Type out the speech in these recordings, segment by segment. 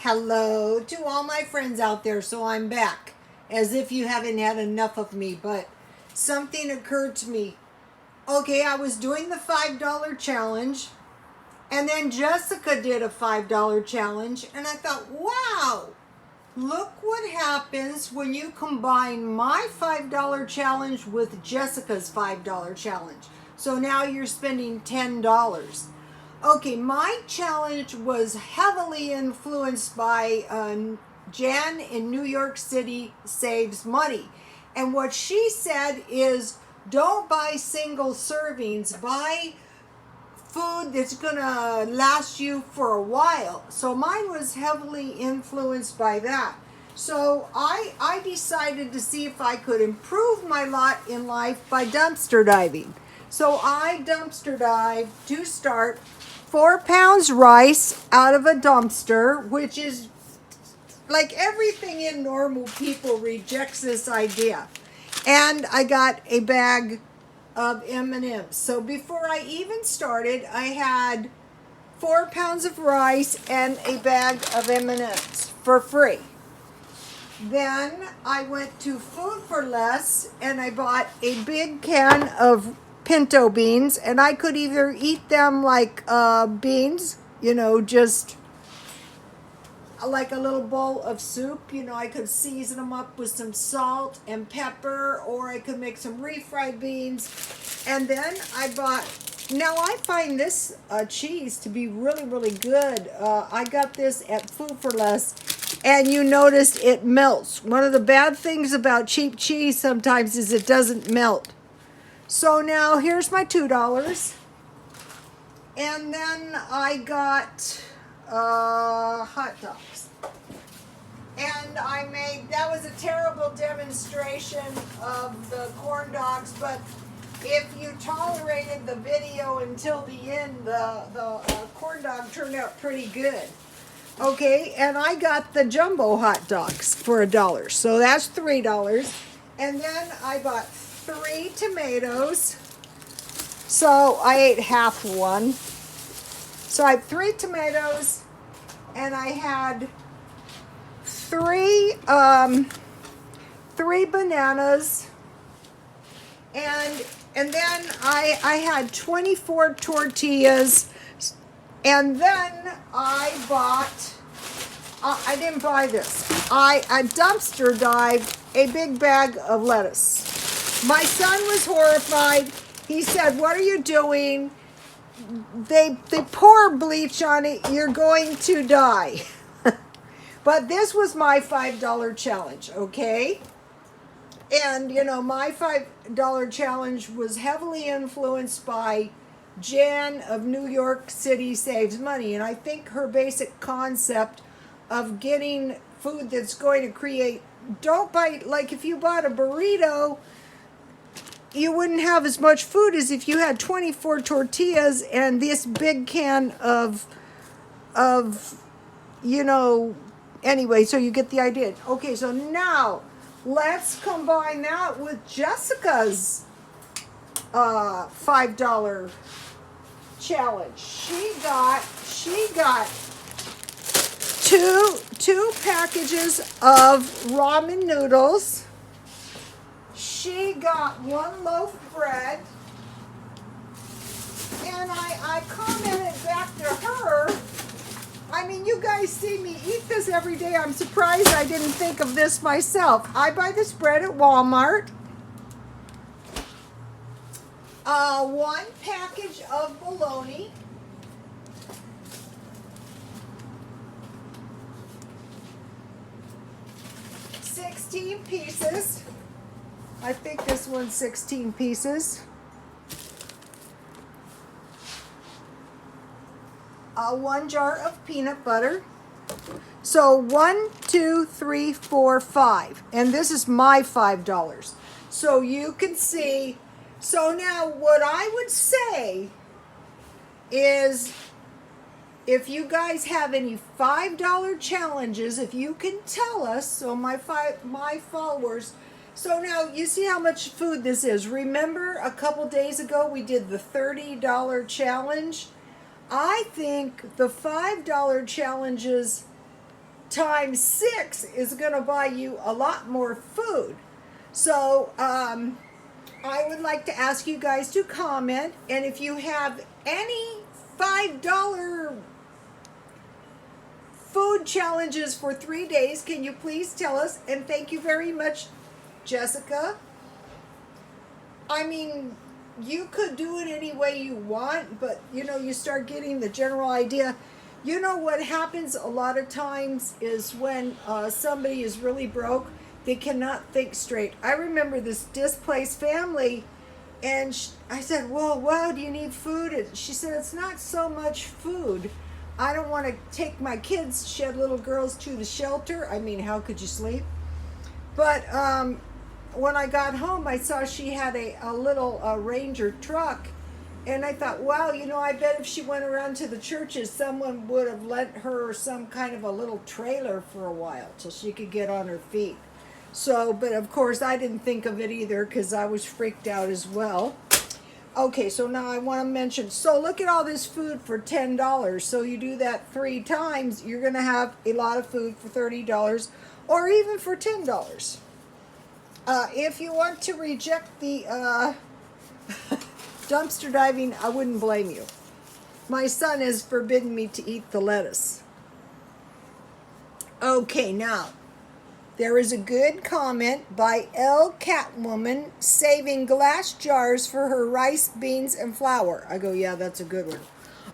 Hello to all my friends out there. So I'm back, as if you haven't had enough of me, but something occurred to me. Okay, I was doing the $5 challenge, and then Jessica did a $5 challenge, and I thought, wow, look what happens when you combine my $5 challenge with Jessica's $5 challenge. So now you're spending $10. Okay, my challenge was heavily influenced by Jan in New York City Saves Money. And what she said is don't buy single servings, buy food that's going to last you for a while. So mine was heavily influenced by that. So I decided to see if I could improve my lot in life by dumpster diving. So I dumpster dived to start 4 pounds rice out of a dumpster, which is like everything in normal people rejects this idea. And I got a bag of M&Ms. So before I even started, I had 4 pounds of rice and a bag of M&Ms for free. Then I went to Food for Less and I bought a big can of pinto beans, and I could either eat them like beans, just like a little bowl of soup. I could season them up with some salt and pepper, or I could make some refried beans. And then now I find this cheese to be really, really good. I got this at Food for Less, and you notice it melts. One of the bad things about cheap cheese sometimes is it doesn't melt. So now here's my $2. And then I got hot dogs. And that was a terrible demonstration of the corn dogs, but if you tolerated the video until the end, the corn dog turned out pretty good. Okay, and I got the jumbo hot dogs for $1. So that's $3. And then I bought 3 tomatoes. So I ate half one. So I had 3 tomatoes, and I had three bananas, and then I had 24 tortillas, and then I didn't buy this. I dumpster dived a big bag of lettuce. My son was horrified. He said, "What are you doing? They pour bleach on it. You're going to die." But this was my $5 challenge, okay? And, my $5 challenge was heavily influenced by Jan of New York City Saves Money. And I think her basic concept of getting food that's going to create, don't buy, like if you bought a burrito, you wouldn't have as much food as if you had 24 tortillas and this big can of anyway, so you get the idea. Okay, so now let's combine that with Jessica's $5 challenge. She got two packages of ramen noodles. She got 1 loaf of bread, and I commented back to her. I mean, you guys see me eat this every day. I'm surprised I didn't think of this myself. I buy this bread at Walmart. 1 package of bologna. $16 pieces. I think this one's 16 pieces. 1 jar of peanut butter. So 1, 2, 3, 4, 5. And this is my $5. So you can see. So now what I would say is, if you guys have any $5 challenges, if you can tell us, so my followers. So now you see how much food this is. Remember a couple days ago we did the $30 challenge? I think the $5 challenges times 6 is going to buy you a lot more food. So I would like to ask you guys to comment, and if you have any $5 food challenges for 3 days, can you please tell us? And thank you very much, Jessica. I mean, you could do it any way you want, but you start getting the general idea. You know what happens a lot of times is when somebody is really broke, they cannot think straight. I remember this displaced family, and I said, well, wow, do you need food? And she said, it's not so much food. I don't want to take my kids, she had little girls, to the shelter. I mean, how could you sleep? But when I got home, I saw she had a little Ranger truck. And I thought, wow, I bet if she went around to the churches, someone would have lent her some kind of a little trailer for a while till she could get on her feet. So, but of course, I didn't think of it either because I was freaked out as well. Okay, so now I want to mention, so look at all this food for $10. So you do that 3 times, you're going to have a lot of food for $30 or even for $10. If you want to reject the dumpster diving, I wouldn't blame you. My son has forbidden me to eat the lettuce. Okay, now, there is a good comment by L. Catwoman, saving glass jars for her rice, beans, and flour. I go, yeah, that's a good one.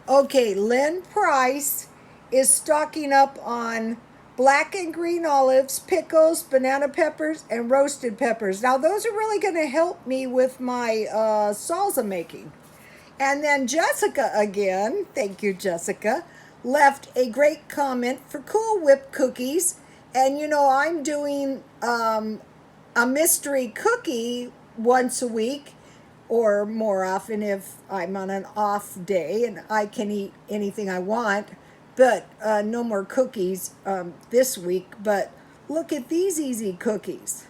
Okay, Lynn Price is stocking up on black and green olives, pickles, banana peppers, and roasted peppers. Now, those are really going to help me with my salsa making. And then Jessica again, thank you, Jessica, left a great comment for Cool Whip cookies. And I'm doing a mystery cookie once a week or more often if I'm on an off day and I can eat anything I want. But no more cookies this week. But look at these easy cookies.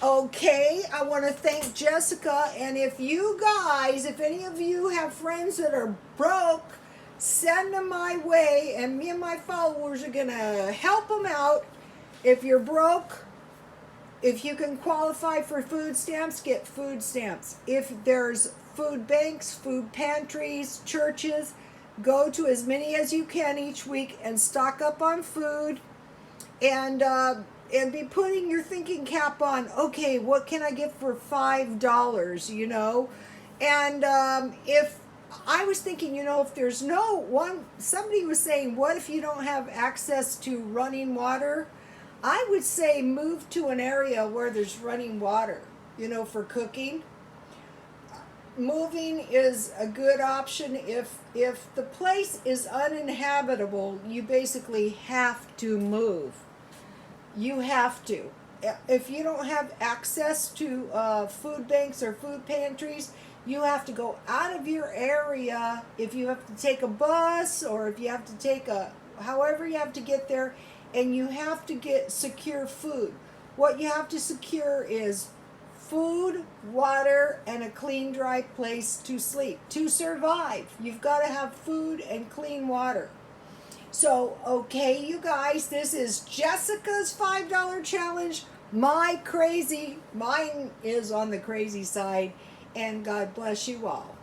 Okay, I want to thank Jessica. And if you guys, if any of you have friends that are broke, send them my way. And me and my followers are going to help them out. If you're broke, if you can qualify for food stamps, get food stamps. If there's food banks, food pantries, churches, go to as many as you can each week and stock up on food and be putting your thinking cap on, okay, what can I get for $5, And if I was thinking, if there's somebody was saying, what if you don't have access to running water? I would say move to an area where there's running water, for cooking. Moving is a good option. If the place is uninhabitable, you basically have to move. You have to. If you don't have access to food banks or food pantries, you have to go out of your area. If you have to take a bus or if you have to take however you have to get there, and you have to secure food. What you have to secure is food, water, and a clean, dry place to sleep. To survive, you've got to have food and clean water. So, okay, you guys, this is Jessica's $5 challenge. Mine is on the crazy side, and God bless you all.